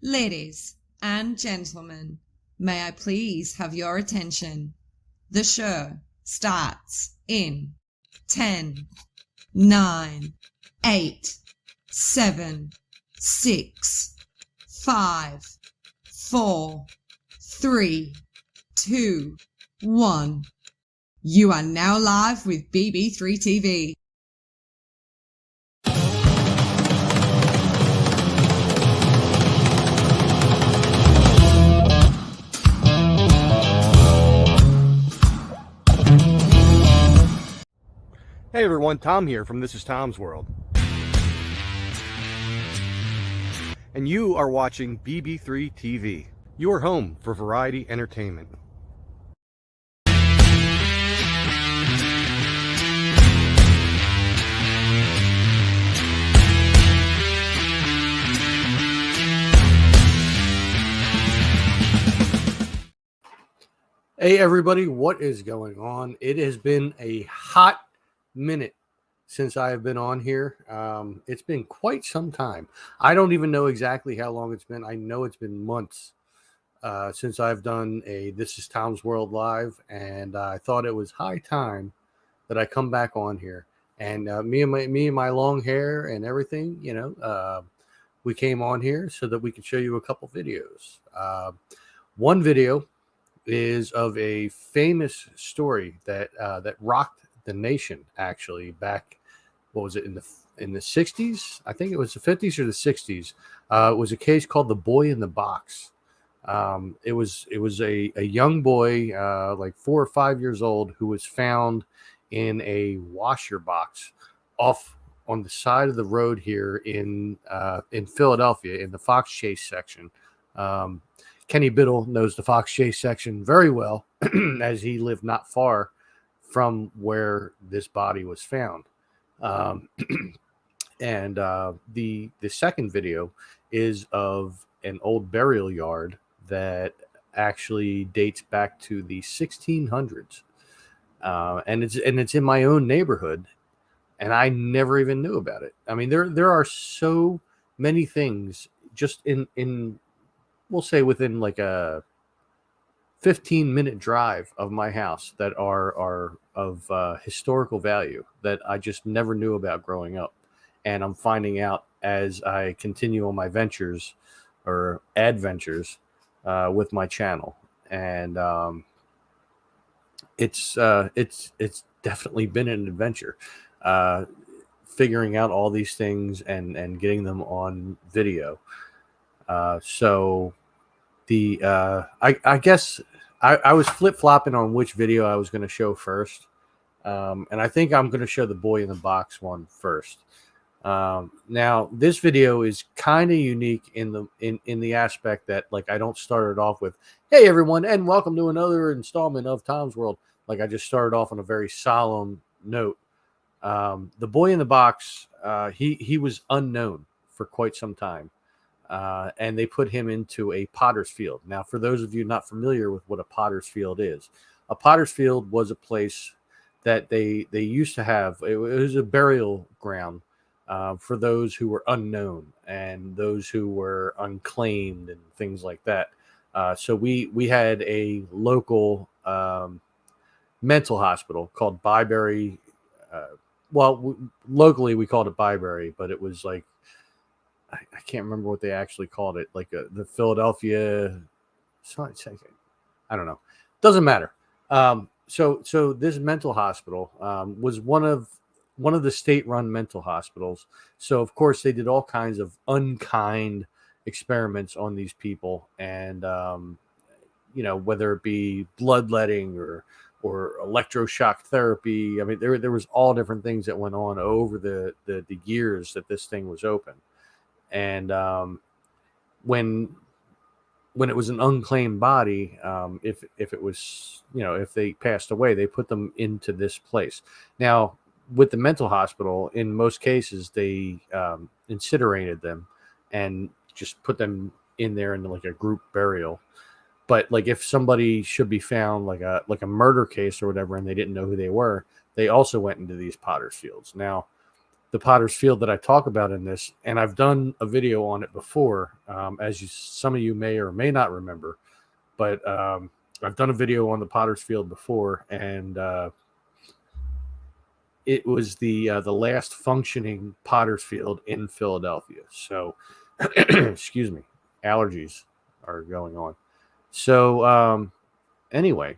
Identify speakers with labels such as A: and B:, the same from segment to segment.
A: Ladies and gentlemen, may I please have your attention? The show starts in 10, 9, 8, 7, 6, 5, 4, 3, 2, 1. You are now live with BB3 TV.
B: Hey everyone, Tom here from This is Tom's World. And you are watching BB3 TV, your home for variety entertainment. Hey everybody, what is going on? It has been a hot minute since I have been on here. It's been quite some time. I don't even know exactly how long it's been. I know it's been months since I've done a This is Tom's World live, and I thought it was high time that I come back on here. And me and my long hair and everything, we came on here so that we could show you a couple videos. One video is of a famous story that rocked the nation, actually, back, what was it, in the 60s? I think it was the 50s or the 60s. It was a case called the Boy in the Box. It was a young boy, like 4 or 5 years old, who was found in a washer box off on the side of the road here in Philadelphia, in the Fox Chase section. Kenny Biddle knows the Fox Chase section very well, as he lived not far from where this body was found. And the second video is of an old burial yard that actually dates back to the 1600s, and it's in my own neighborhood, and I never even knew about it. I mean, there are so many things just in we'll say within like a 15-minute drive of my house that are of historical value that I just never knew about growing up. And I'm finding out as I continue on my ventures or adventures with my channel. And it's definitely been an adventure, figuring out all these things and getting them on video. So I guess I was flip-flopping on which video I was going to show first. And I think I'm going to show the Boy in the Box one first. Now this video is kind of unique in the aspect that, like, I don't start it off with, "Hey everyone, and welcome to another installment of Tom's World." Like, I just started off on a very solemn note. The Boy in the Box, he was unknown for quite some time. And they put him into a potter's field. Now, for those of you not familiar with what a potter's field is, a potter's field was a place that they used to have. It was a burial ground for those who were unknown and those who were unclaimed and things like that. So we had a local mental hospital called Byberry. Locally we called it Byberry, but it was like, I can't remember what they actually called it, like the Philadelphia. I don't know. Doesn't matter. So this mental hospital was one of the state-run mental hospitals. So of course they did all kinds of unkind experiments on these people, and whether it be bloodletting or electroshock therapy. I mean, there was all different things that went on over the years that this thing was open. And when it was an unclaimed body, if it was, if they passed away, they put them into this place. Now, with the mental hospital, in most cases, they incinerated them and just put them in there in like a group burial. But like, if somebody should be found, like a murder case or whatever, and they didn't know who they were, they also went into these potter's fields. Now, the Potter's Field that I talk about in this, and I've done a video on it before, as some of you may or may not remember, but I've done a video on the Potter's Field before, and it was the last functioning Potter's Field in Philadelphia. So, excuse me, allergies are going on. So, anyway,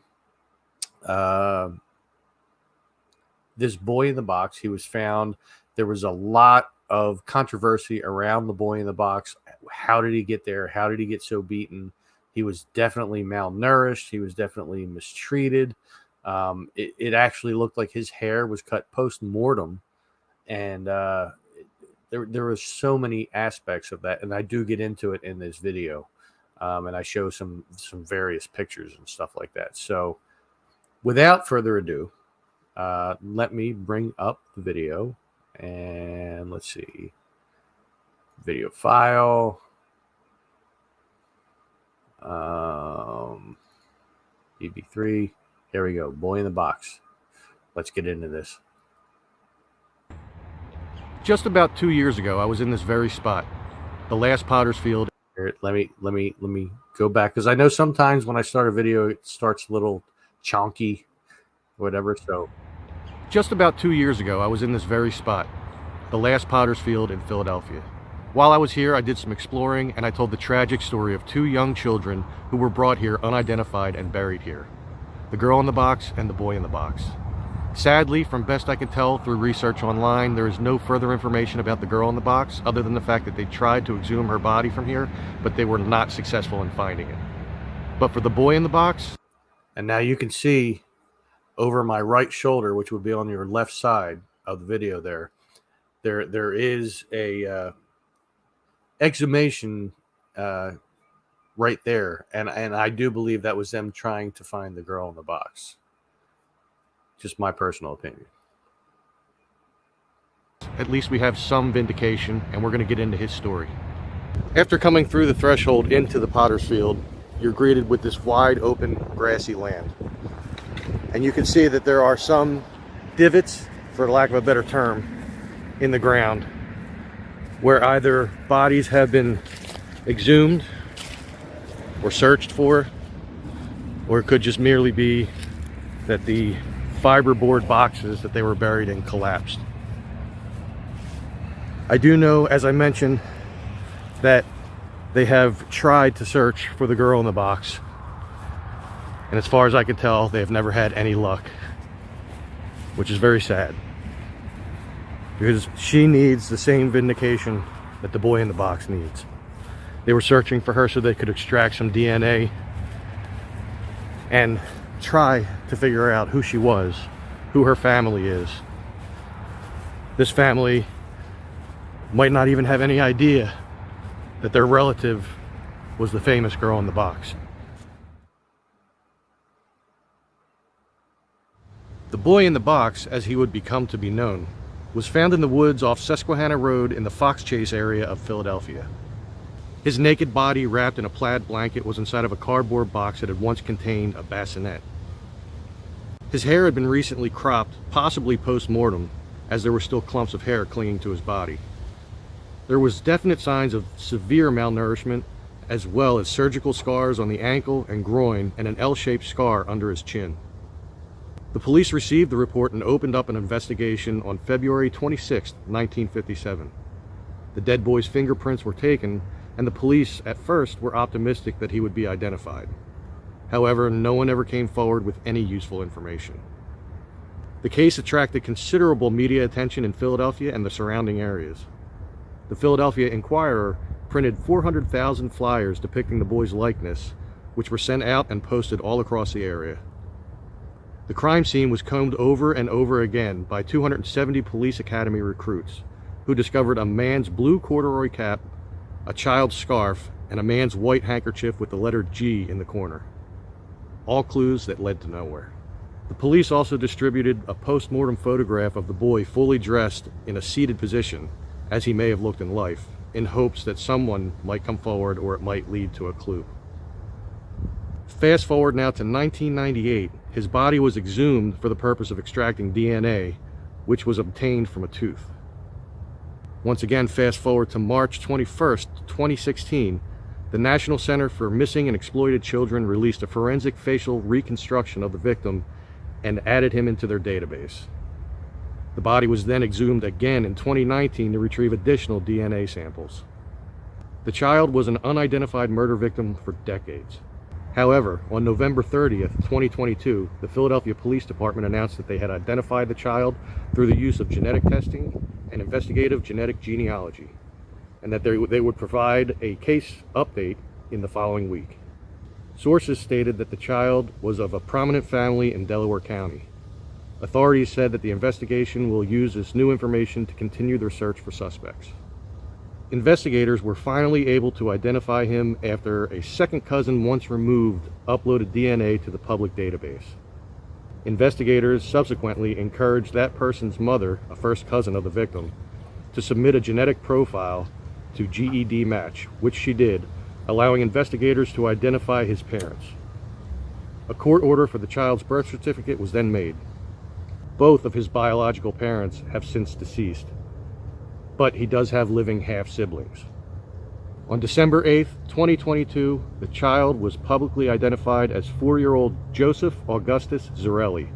B: this boy in the box, he was found. There was a lot of controversy around the boy in the box. How did he get there? How did he get so beaten? He was definitely malnourished. He was definitely mistreated. It actually looked like his hair was cut post-mortem. And there were so many aspects of that. And I do get into it in this video. And I show some various pictures and stuff like that. So without further ado, let me bring up the video. And let's see. Video file. EB3. Here we go. Boy in the box. Let's get into this.
C: Just about 2 years ago, I was in this very spot, the last Potter's Field.
B: Here, let me go back, because I know sometimes when I start a video, it starts a little chonky, whatever. So,
C: just about 2 years ago, I was in this very spot, the last Potter's Field in Philadelphia. While I was here, I did some exploring, and I told the tragic story of 2 young children who were brought here unidentified and buried here. The girl in the box and the boy in the box. Sadly, from best I can tell through research online, there is no further information about the girl in the box other than the fact that they tried to exhume her body from here, but they were not successful in finding it. But for the boy in the box...
B: And now you can see over my right shoulder, which would be on your left side of the video there is a exhumation right there, and I do believe that was them trying to find the girl in the box. Just my personal opinion.
C: At least we have some vindication, and we're going to get into his story. After coming through the threshold into the Potter's Field, you're greeted with this wide open grassy land. And you can see that there are some divots, for lack of a better term, in the ground where either bodies have been exhumed or searched for, or it could just merely be that the fiberboard boxes that they were buried in collapsed. I do know, as I mentioned, that they have tried to search for the girl in the box, and as far as I can tell, they have never had any luck, which is very sad, because she needs the same vindication that the boy in the box needs. They were searching for her so they could extract some DNA and try to figure out who she was, who her family is. This family might not even have any idea that their relative was the famous girl in the box. The boy in the box, as he would become to be known, was found in the woods off Susquehanna Road in the Fox Chase area of Philadelphia. His naked body, wrapped in a plaid blanket, was inside of a cardboard box that had once contained a bassinet. His hair had been recently cropped, possibly post-mortem, as there were still clumps of hair clinging to his body. There was definite signs of severe malnourishment, as well as surgical scars on the ankle and groin and an L-shaped scar under his chin. The police received the report and opened up an investigation on February 26, 1957. The dead boy's fingerprints were taken, and the police at first were optimistic that he would be identified. However, no one ever came forward with any useful information. The case attracted considerable media attention in Philadelphia and the surrounding areas. The Philadelphia Inquirer printed 400,000 flyers depicting the boy's likeness, which were sent out and posted all across the area. The crime scene was combed over and over again by 270 police academy recruits, who discovered a man's blue corduroy cap, a child's scarf, and a man's white handkerchief with the letter G in the corner. All clues that led to nowhere. The police also distributed a post-mortem photograph of the boy fully dressed in a seated position, as he may have looked in life, in hopes that someone might come forward or it might lead to a clue. Fast forward now to 1998, his body was exhumed for the purpose of extracting DNA, which was obtained from a tooth. Once again, fast forward to March 21st, 2016, the National Center for Missing and Exploited Children released a forensic facial reconstruction of the victim and added him into their database. The body was then exhumed again in 2019 to retrieve additional DNA samples. The child was an unidentified murder victim for decades. However, on November 30th, 2022, the Philadelphia Police Department announced that they had identified the child through the use of genetic testing and investigative genetic genealogy, and that they would provide a case update in the following week. Sources stated that the child was of a prominent family in Delaware County. Authorities said that the investigation will use this new information to continue their search for suspects. Investigators were finally able to identify him after a second cousin once removed uploaded DNA to the public database. Investigators subsequently encouraged that person's mother, a first cousin of the victim, to submit a genetic profile to GED Match, which she did, allowing investigators to identify his parents. A court order for the child's birth certificate was then made. Both of his biological parents have since deceased, but he does have living half-siblings. On December 8th, 2022, the child was publicly identified as 4-year-old Joseph Augustus Zarelli,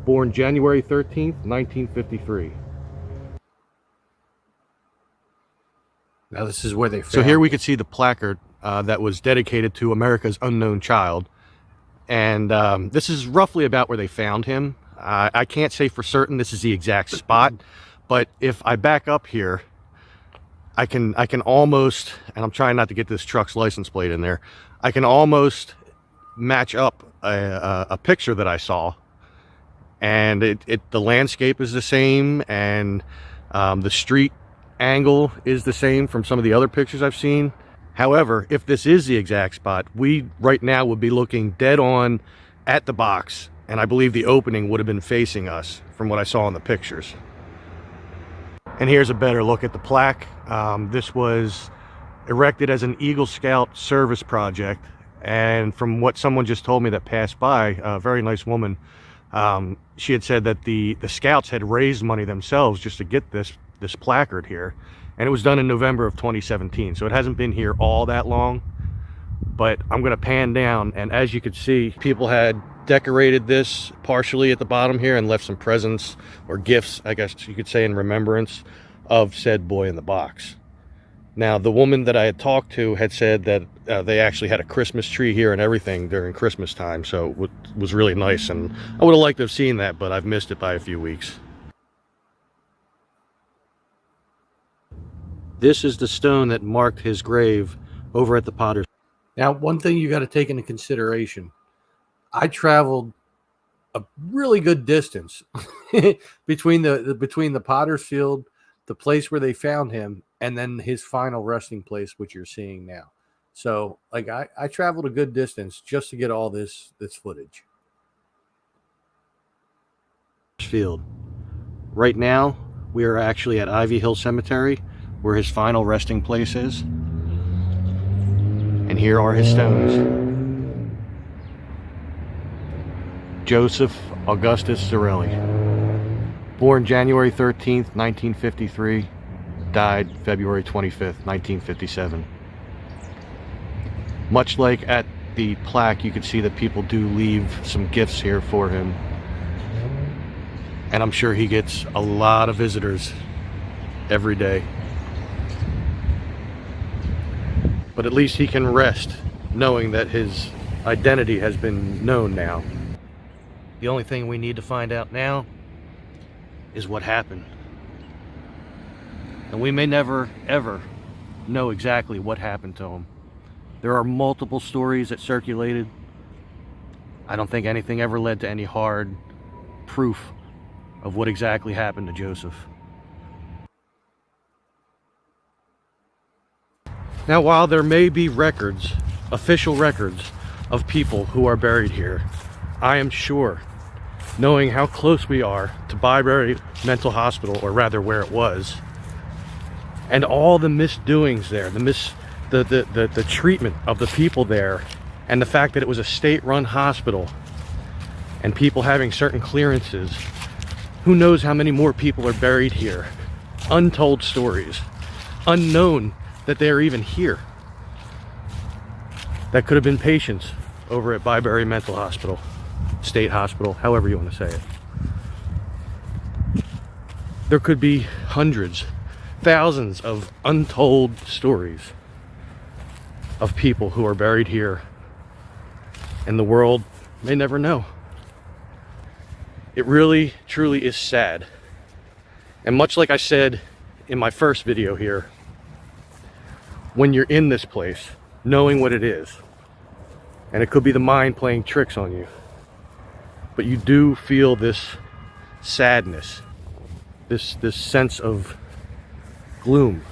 C: born January 13th, 1953.
B: Now this is where they found
C: So here we could see the placard that was dedicated to America's unknown child. And this is roughly about where they found him. I can't say for certain this is the exact spot, but if I back up here, I can almost, and I'm trying not to get this truck's license plate in there, I can almost match up a picture that I saw, and the landscape is the same, and the street angle is the same from some of the other pictures I've seen. However, if this is the exact spot, we right now would be looking dead on at the box, and I believe the opening would have been facing us from what I saw in the pictures. And here's a better look at the plaque. This was erected as an Eagle Scout service project, and from what someone just told me that passed by, a very nice woman, she had said that the scouts had raised money themselves just to get this placard here, and it was done in November of 2017, so it hasn't been here all that long. But I'm going to pan down, and as you could see, people had decorated this partially at the bottom here and left some presents or gifts, I guess you could say, in remembrance of said boy in the box. Now, the woman that I had talked to had said that they actually had a Christmas tree here and everything during Christmas time, so it was really nice, and I would have liked to have seen that, but I've missed it by a few weeks. This is the stone that marked his grave over at the Potter's.
B: Now, one thing you got to take into consideration, I traveled a really good distance between the Potter's Field, the place where they found him, and then his final resting place, which you're seeing now. So, like, I traveled a good distance just to get all this footage.
C: Field. Right now, we are actually at Ivy Hill Cemetery, where his final resting place is. And here are his stones. Joseph Augustus Zarelli, born January 13th, 1953, died February 25th, 1957. Much like at the plaque, you can see that people do leave some gifts here for him. And I'm sure he gets a lot of visitors every day. But at least he can rest knowing that his identity has been known now. The only thing we need to find out now is what happened. And we may never, ever know exactly what happened to him. There are multiple stories that circulated. I don't think anything ever led to any hard proof of what exactly happened to Joseph. Now, while there may be records, official records, of people who are buried here, I am sure, knowing how close we are to Byberry Mental Hospital, or rather where it was, and all the misdoings there, the treatment of the people there, and the fact that it was a state-run hospital, and people having certain clearances, who knows how many more people are buried here untold stories, unknown that they're even here, that could have been patients over at Byberry Mental Hospital, State Hospital, however you want to say it. There could be hundreds, thousands of untold stories of people who are buried here, and the world may never know. It really, truly is sad. And much like I said in my first video here, when you're in this place, knowing what it is, and it could be the mind playing tricks on you, but you do feel this sadness, this sense of gloom.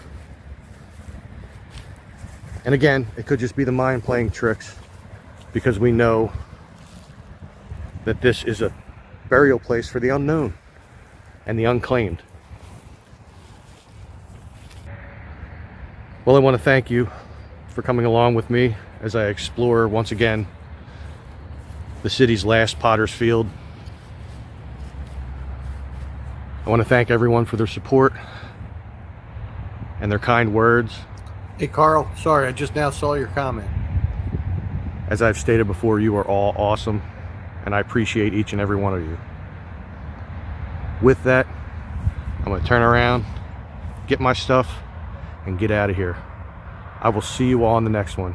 C: And again, it could just be the mind playing tricks, because we know that this is a burial place for the unknown and the unclaimed. Well, I want to thank you for coming along with me as I explore once again the city's last potter's field. I want to thank everyone for their support and their kind words.
B: Hey, Carl, sorry, I just now saw your comment.
C: As I've stated before, you are all awesome, and I appreciate each and every one of you. With that, I'm going to turn around, get my stuff, and get out of here. I will see you all in the next one.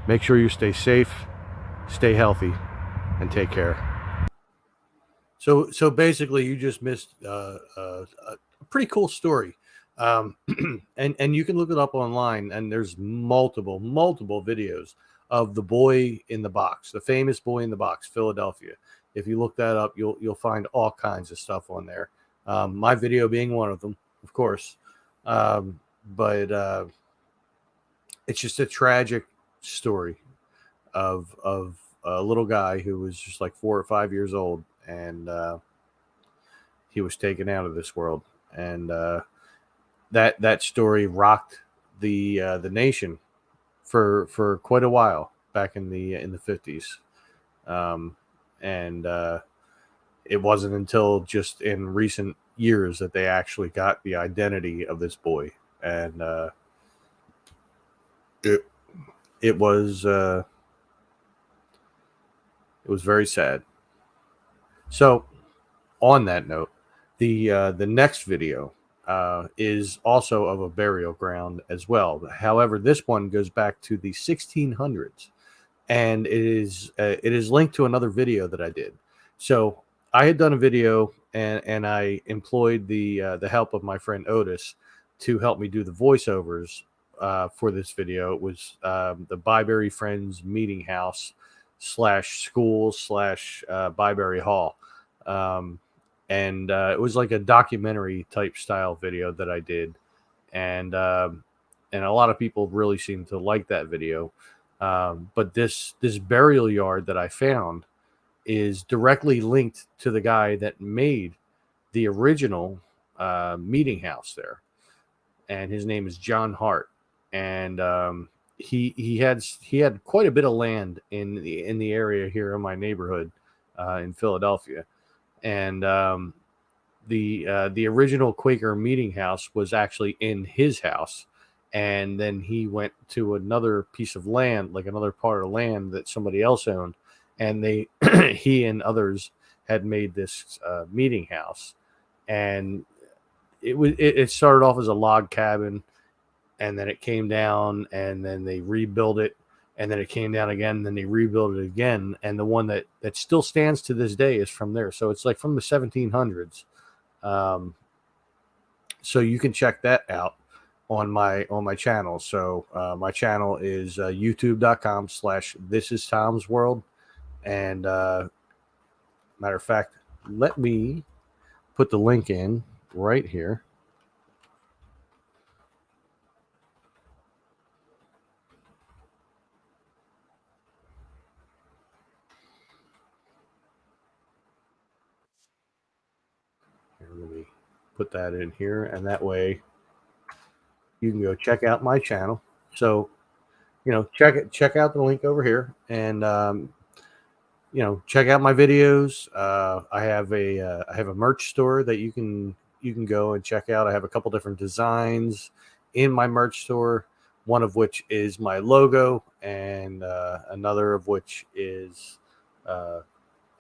C: Make sure you stay safe, stay healthy, and take care.
B: So basically, you just missed a pretty cool story, and you can look it up online. And there's multiple videos of the boy in the box, the famous boy in the box, Philadelphia. If you look that up, you'll find all kinds of stuff on there. My video being one of them, of course. But it's just a tragic story of a little guy who was just like 4 or 5 years old, and he was taken out of this world. And that story rocked the nation for quite a while back in the 50s. And it wasn't until just in recent years that they actually got the identity of this boy. And it was very sad. So on that note, the next video is also of a burial ground as well. However, this one goes back to the 1600s, and it is linked to another video that I did. So I had done a video, and I employed the help of my friend Otis to help me do the voiceovers for this video. It was the Byberry Friends Meeting House / school / Byberry Hall. And it was like a documentary type style video that I did. And a lot of people really seemed to like that video. But this burial yard that I found is directly linked to the guy that made the original meeting house there. And his name is John Hart. And he had quite a bit of land in the area here in my neighborhood in Philadelphia. And the original Quaker meeting house was actually in his house, and then he went to another piece of land, like another part of land that somebody else owned, and he and others had made this meeting house. And it started off as a log cabin, and then it came down, and then they rebuilt it, and then it came down again, and then they rebuilt it again. And the one that still stands to this day is from there. So it's like from the 1700s. So you can check that out on my channel. So my channel is youtube.com/thisistomsworld. And matter of fact, let me put the link in right here. Let me put that in here, and that way you can go check out my channel. So, check out the link over here, and check out my videos. I have a merch store that you can you can go and check out. I have a couple different designs in my merch store, one of which is my logo, and another of which is, I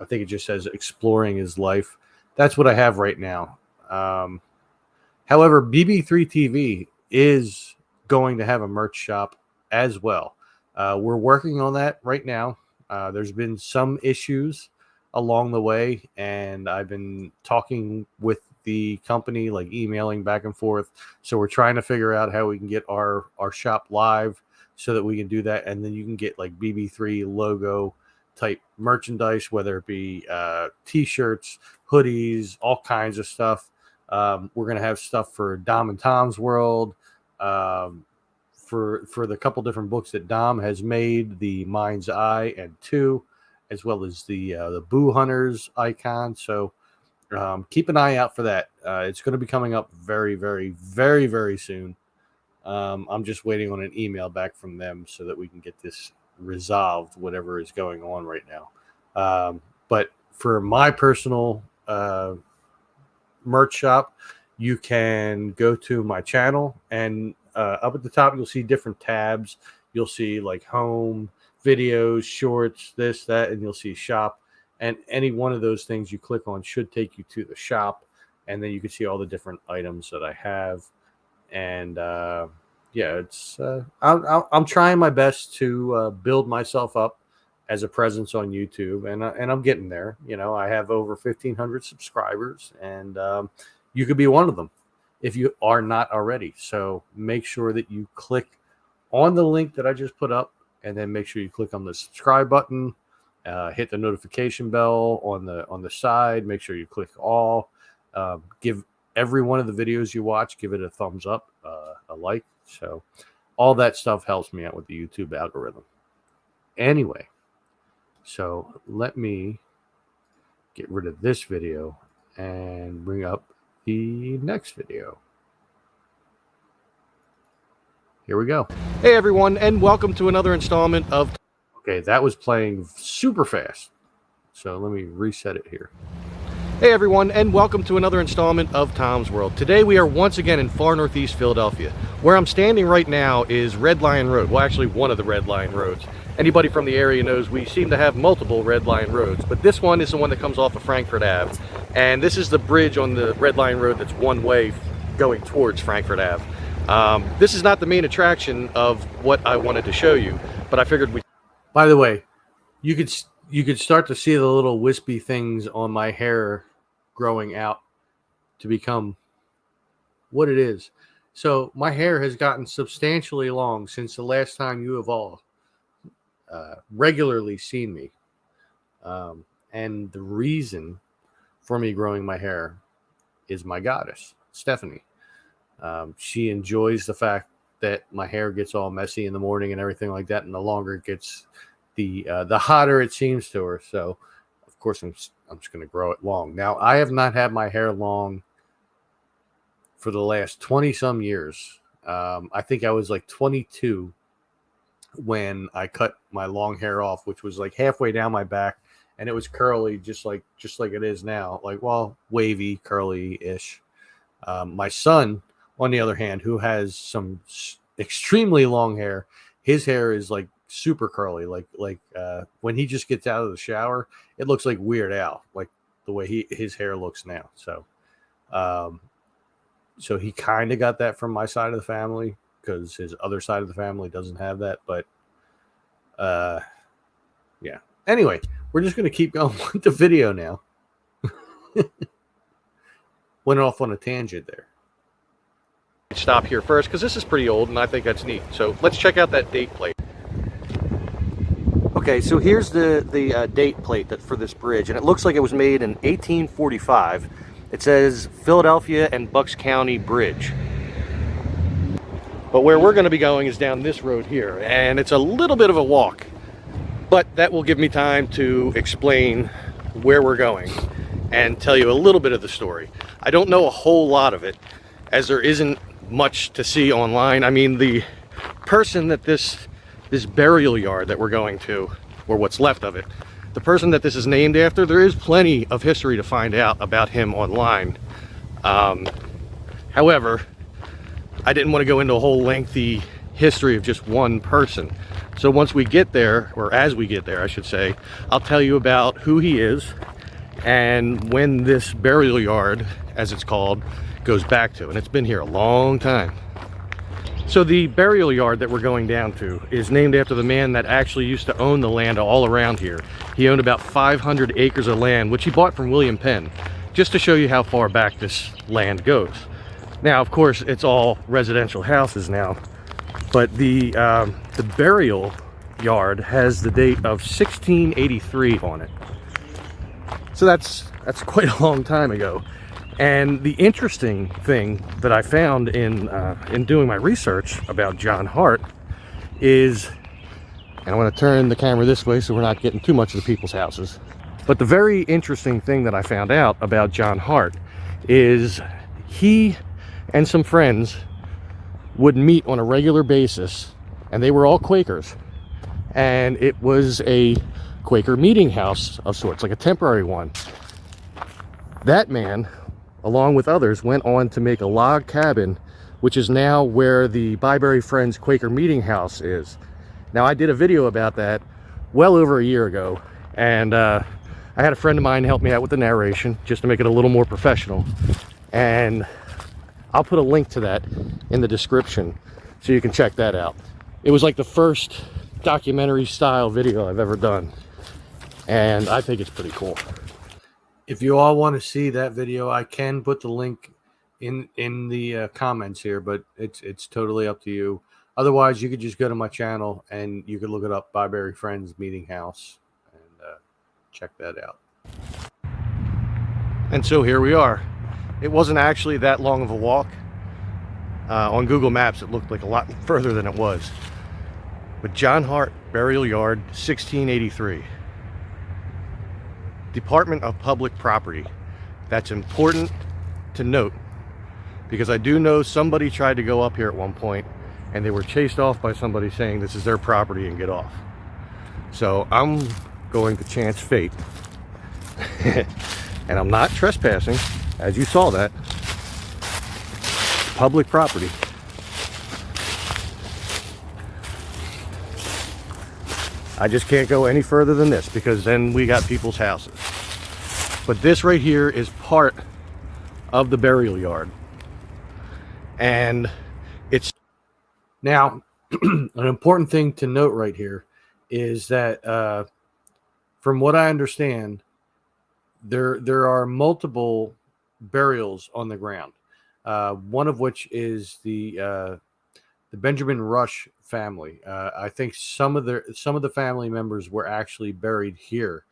B: think it just says "Exploring is Life." That's what I have right now. However, BB3 TV is going to have a merch shop as well. We're working on that right now. There's been some issues along the way, and I've been talking with the company, like emailing back and forth. So we're trying to figure out how we can get our shop live so that we can do that. And then you can get like BB3 logo type merchandise, whether it be t-shirts, hoodies, all kinds of stuff. We're going to have stuff for Dom and Tom's World, for the couple different books that Dom has made, the Mind's Eye and 2, as well as the Boo Hunters icon. So keep an eye out for that. It's going to be coming up very, very, very, very soon. I'm just waiting on an email back from them so that we can get this resolved, whatever is going on right now. But for my personal merch shop, you can go to my channel, and up at the top you'll see different tabs. You'll see like home, videos, shorts, this, that, and you'll see shop. And any one of those things you click on should take you to the shop, and then you can see all the different items that I have. And yeah, it's I'm trying my best to build myself up as a presence on YouTube, and I'm getting there. You know, I have over 1,500 subscribers, and you could be one of them if you are not already. So make sure that you click on the link that I just put up, and then make sure you click on the subscribe button, hit the notification bell on the side. Make sure you click all. Give every one of the videos you watch, give it a thumbs up, a like. So all that stuff helps me out with the YouTube algorithm. Anyway, so let me get rid of this video and bring up the next video. Here we go.
C: Hey everyone, and welcome to another installment of...
B: Okay, that was playing super fast. So let me reset it here.
C: Hey everyone, and welcome to another installment of Tom's World. Today we are once again in far northeast Philadelphia. Where I'm standing right now is Red Lion Road. Well, actually one of the Red Lion Roads. Anybody from the area knows we seem to have multiple Red Lion Roads, but this one is the one that comes off of Frankfurt Ave. And this is the bridge on the Red Lion Road that's one way going towards Frankfurt Ave. This is not the main attraction of what I wanted to show you, but I figured we...
B: By the way, you could start to see the little wispy things on my hair growing out to become what it is. So my hair has gotten substantially long since the last time you have all regularly seen me. And the reason for me growing my hair is my goddess, Stephanie. She enjoys the fact that my hair gets all messy in the morning and everything like that, and the longer it gets, the hotter it seems to her. So of course I'm just going to grow it long. Now, I have not had my hair long for the last 20 some years. I think I was like 22 when I cut my long hair off, which was like halfway down my back, and it was curly, just like it is now, like, well, wavy, curly-ish. My son, on the other hand, who has some extremely long hair, his hair is like super curly. Like when he just gets out of the shower, it looks like Weird Al, like the way his hair looks now. So, so he kind of got that from my side of the family, because his other side of the family doesn't have that. But yeah. Anyway, we're just going to keep going with the video now. Went off on a tangent there.
C: Stop here first because this is pretty old and I think that's neat. So let's check out that date plate. Okay, so here's the date plate for this bridge, and it looks like it was made in 1845. It says Philadelphia and Bucks County Bridge. But where we're going to be going is down this road here, and it's a little bit of a walk, but that will give me time to explain where we're going and tell you a little bit of the story. I don't know a whole lot of it, as there isn't much to see online. I mean, the person that this burial yard that we're going to, or what's left of it, the person that this is named after, there is plenty of history to find out about him online. However, I didn't want to go into a whole lengthy history of just one person. So once we get there, or as we get there, I should say, I'll tell you about who he is and when this burial yard, as it's called, goes back to. And it's been here a long time. So the burial yard that we're going down to is named after the man that actually used to own the land all around here. He owned about 500 acres of land, which he bought from William Penn, just to show you how far back this land goes. Now, of course, it's all residential houses now, but the burial yard has the date of 1683 on it. So that's quite a long time ago. And the interesting thing that I found in doing my research about John Hart is, and I want to turn the camera this way so we're not getting too much of the people's houses. But the very interesting thing that I found out about John Hart is he and some friends would meet on a regular basis, and they were all Quakers. And it was a Quaker meeting house of sorts, like a temporary one. That man, along with others, went on to make a log cabin, which is now where the Byberry Friends Quaker Meeting House is. Now, I did a video about that well over a year ago, and I had a friend of mine help me out with the narration just to make it a little more professional. And I'll put a link to that in the description so you can check that out. It was like the first documentary style video I've ever done, and I think it's pretty cool.
B: If you all want to see that video, I can put the link in the comments here, but it's totally up to you. Otherwise, you could just go to my channel and you could look it up, Byberry Friends Meeting House, and check that out.
C: And so here we are. It wasn't actually that long of a walk. On Google Maps, it looked like a lot further than it was. But John Hart Burial Yard, 1683. Department of Public Property. That's important to note, because I do know somebody tried to go up here at one point and they were chased off by somebody saying this is their property and get off. So I'm going to chance fate. And I'm not trespassing, as you saw that. Public property. I just can't go any further than this, because then we got people's houses. But this right here is part of the burial yard. And it's...
B: Now, an important thing to note right here is that from what I understand, there are multiple burials on the ground. One of which is the Benjamin Rush family. I think some of the family members were actually buried here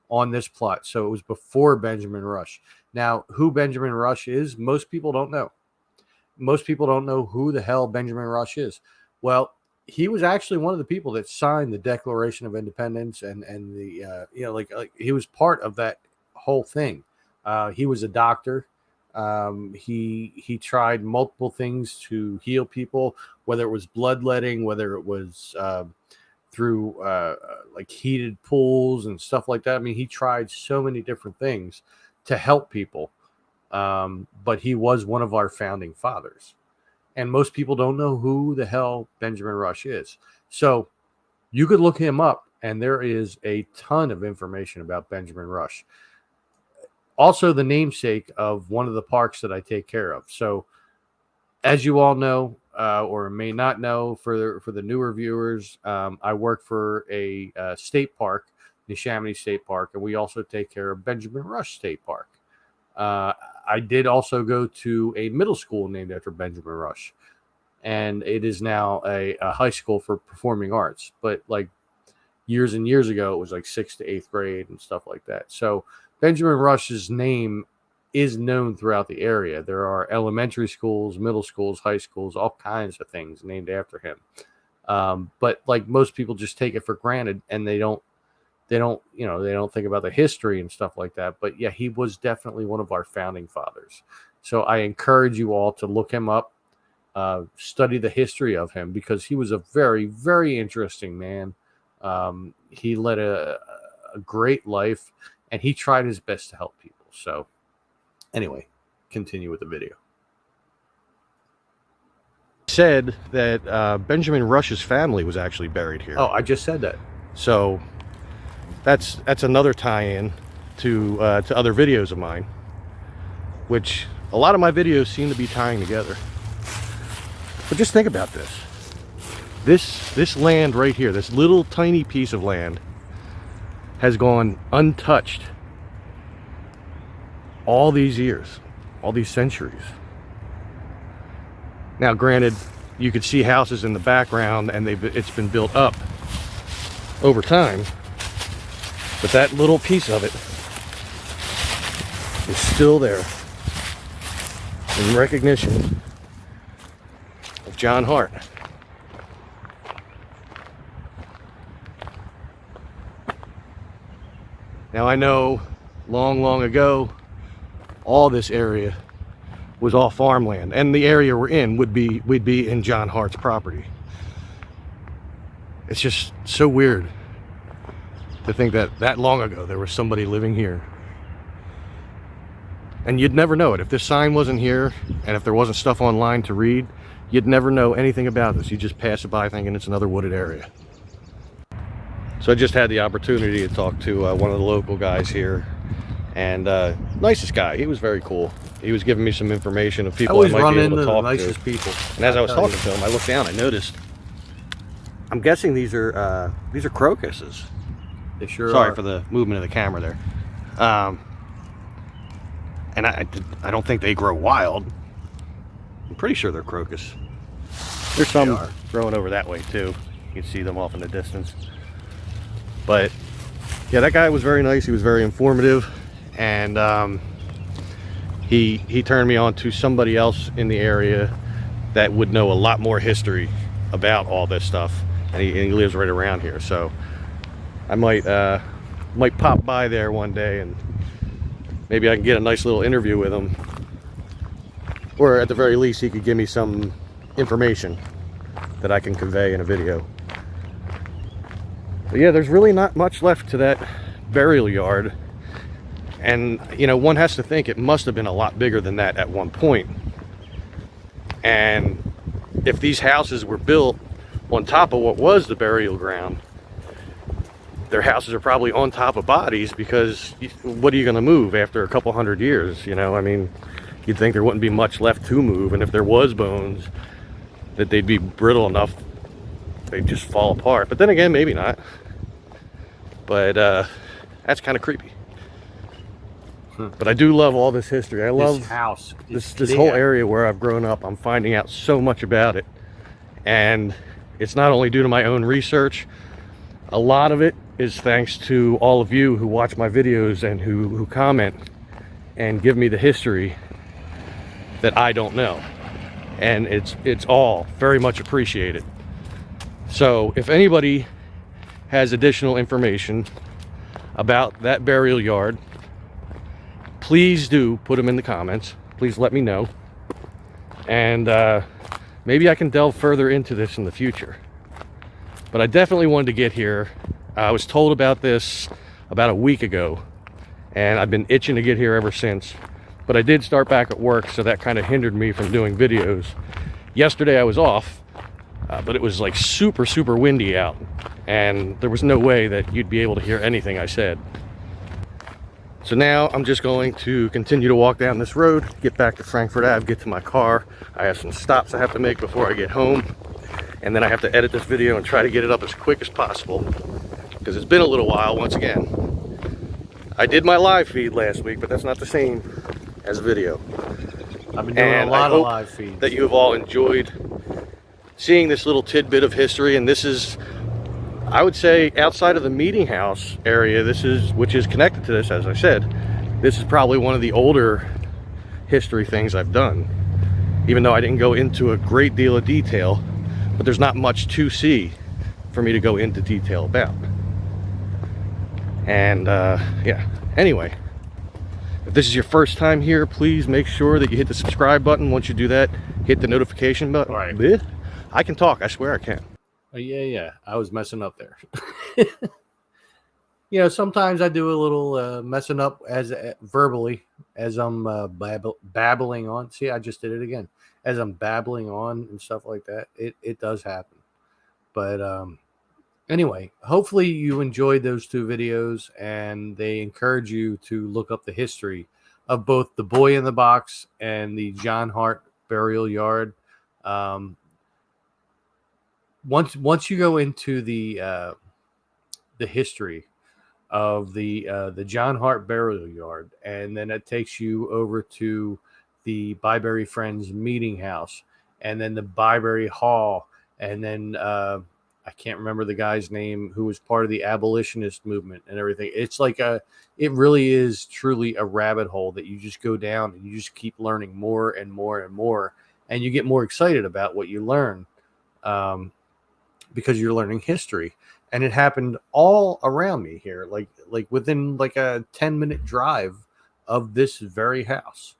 B: on this plot. So it was before Benjamin Rush. Now, who Benjamin Rush is, most people don't know. Most people don't know who the hell Benjamin Rush is. Well, he was actually one of the people that signed the Declaration of Independence, and the like he was part of that whole thing. He was a doctor. He tried multiple things to heal people, whether it was bloodletting, whether it was through like heated pools and stuff like that. I mean, he tried so many different things to help people. But he was one of our founding fathers, and most people don't know who the hell Benjamin Rush is. So you could look him up, and there is a ton of information about Benjamin Rush. Also, the namesake of one of the parks that I take care of. So, as you all know, or may not know, for the newer viewers, I work for a state park, the Neshaminy State Park, and we also take care of Benjamin Rush State Park. I did also go to a middle school named after Benjamin Rush, and it is now a high school for performing arts. But like years and years ago, it was like 6th to 8th grade and stuff like that. So Benjamin Rush's name is known throughout the area. There are elementary schools, middle schools, high schools, all kinds of things named after him. But like most people just take it for granted, and they don't think about the history and stuff like that. But yeah, he was definitely one of our founding fathers. So I encourage you all to look him up, study the history of him, because he was a very, very interesting man. He led a great life, and he tried his best to help people. So anyway, continue with the video.
C: Said that Benjamin Rush's family was actually buried here.
B: Oh, I just said that.
C: So that's another tie-in to other videos of mine, which a lot of my videos seem to be tying together. But just think about this. This land right here, this little tiny piece of land, has gone untouched all these years, all these centuries. Now, granted, you could see houses in the background, and it's been built up over time, but that little piece of it is still there in recognition of John Hart. Now, I know long ago, all this area was all farmland, and the area we're in would be in John Hart's property. It's just so weird to think that long ago there was somebody living here. And you'd never know it. If this sign wasn't here, and if there wasn't stuff online to read, you'd never know anything about this. You just pass it by thinking it's another wooded area. So I just had the opportunity to talk to one of the local guys here, and nicest guy. He was very cool. He was giving me some information of people I might be able to talk to.
B: Nicest people.
C: And as I was talking to him, I looked down. I noticed. I'm guessing these are crocuses.
B: They sure
C: Sorry
B: are.
C: for the movement of the camera there. And I don't think they grow wild. I'm pretty sure they're crocus. There's some growing over that way too. You can see them off in the distance. But yeah, that guy was very nice. He was very informative, and he turned me on to somebody else in the area that would know a lot more history about all this stuff, and he lives right around here. So I might pop by there one day, and maybe I can get a nice little interview with him, or at the very least he could give me some information that I can convey in a video. But yeah, there's really not much left to that burial yard, and you know, one has to think it must have been a lot bigger than that at one point. And if these houses were built on top of what was the burial ground, their houses are probably on top of bodies, because what are you going to move after a couple hundred years? You know, I mean, you'd think there wouldn't be much left to move, and if there was bones, that they'd be brittle enough they'd just fall apart. But then again, maybe not. But that's kind of creepy. But I do love all this history. I love
B: this house.
C: This whole area where I've grown up. I'm finding out so much about it, and it's not only due to my own research. A lot of it is thanks to all of you who watch my videos and who comment and give me the history that I don't know, and it's all very much appreciated. So if anybody has additional information about that burial yard, please do put them in the comments. Please let me know, and maybe I can delve further into this in the future. But I definitely wanted to get here. I was told about this about a week ago, and I've been itching to get here ever since. But I did start back at work, so that kind of hindered me from doing videos. Yesterday I was off, but it was like super windy out, and there was no way that you'd be able to hear anything I said. So now I'm just going to continue to walk down this road, get back to Frankfurt Ave, get to my car. I have some stops I have to make before I get home, and then I have to edit this video and try to get it up as quick as possible, because it's been a little while. Once again, I did my live feed last week, but that's not the same as video.
B: I've been doing a lot of live feeds.
C: That you have all enjoyed seeing this little tidbit of history. And this is, I would say, outside of the meeting house area, which is connected to this, as I said, this is probably one of the older history things I've done, even though I didn't go into a great deal of detail. But there's not much to see for me to go into detail about. And yeah, anyway, if this is your first time here, please make sure that you hit the subscribe button. Once you do that, hit the notification button.
B: All right.
C: I can talk, I swear I can.
B: Yeah, I was messing up there. You know, sometimes I do a little messing up as verbally as I'm babbling on. See, I just did it again. As I'm babbling on and stuff like that, it does happen. But anyway, hopefully you enjoyed those two videos and they encourage you to look up the history of both the Boy in the Box and the John Hart Burial Yard. Once you go into the history of the John Hart Burial Yard, and then it takes you over to the Byberry Friends Meeting House, and then the Byberry Hall, and then I can't remember the guy's name who was part of the abolitionist movement and everything. It's like it really is truly a rabbit hole that you just go down and you just keep learning more and more and more, and you get more excited about what you learn. Because you're learning history, and it happened all around me here, like within like a 10-minute drive of this very house,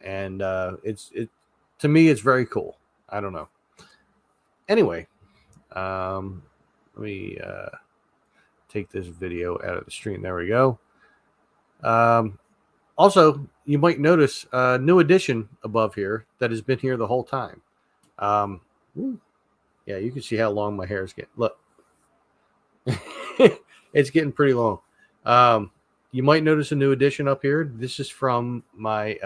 B: and it to me it's very cool. I don't know. Anyway, let me take this video out of the stream. There we go. Also, you might notice a new addition above here that has been here the whole time. Yeah, you can see how long my hair is getting. Look, it's getting pretty long. You might notice a new addition up here. This is from my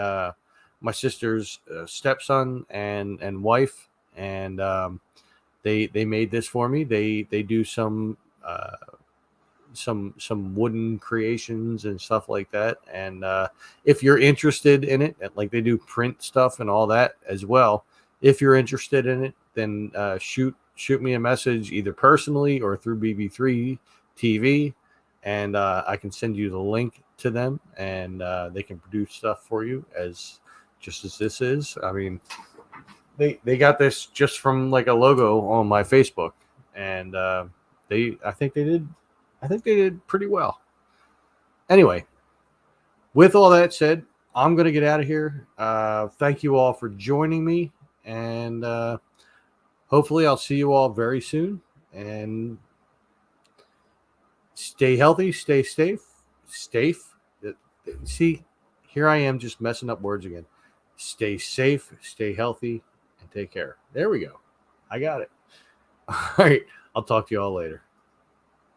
B: my sister's stepson and wife, and they made this for me. They do some wooden creations and stuff like that. And if you're interested in it, like they do print stuff and all that as well. If you're interested in it, then shoot me a message either personally or through BB3 TV, and I can send you the link to them, and they can produce stuff for you just as this is. I mean, they got this just from like a logo on my Facebook, and I think they did pretty well. Anyway, with all that said, I'm going to get out of here. Thank you all for joining me, and hopefully I'll see you all very soon. And stay healthy, stay safe. See, here I am just messing up words again. Stay safe, stay healthy, and take care. There we go. I got it. All right. I'll talk to you all later.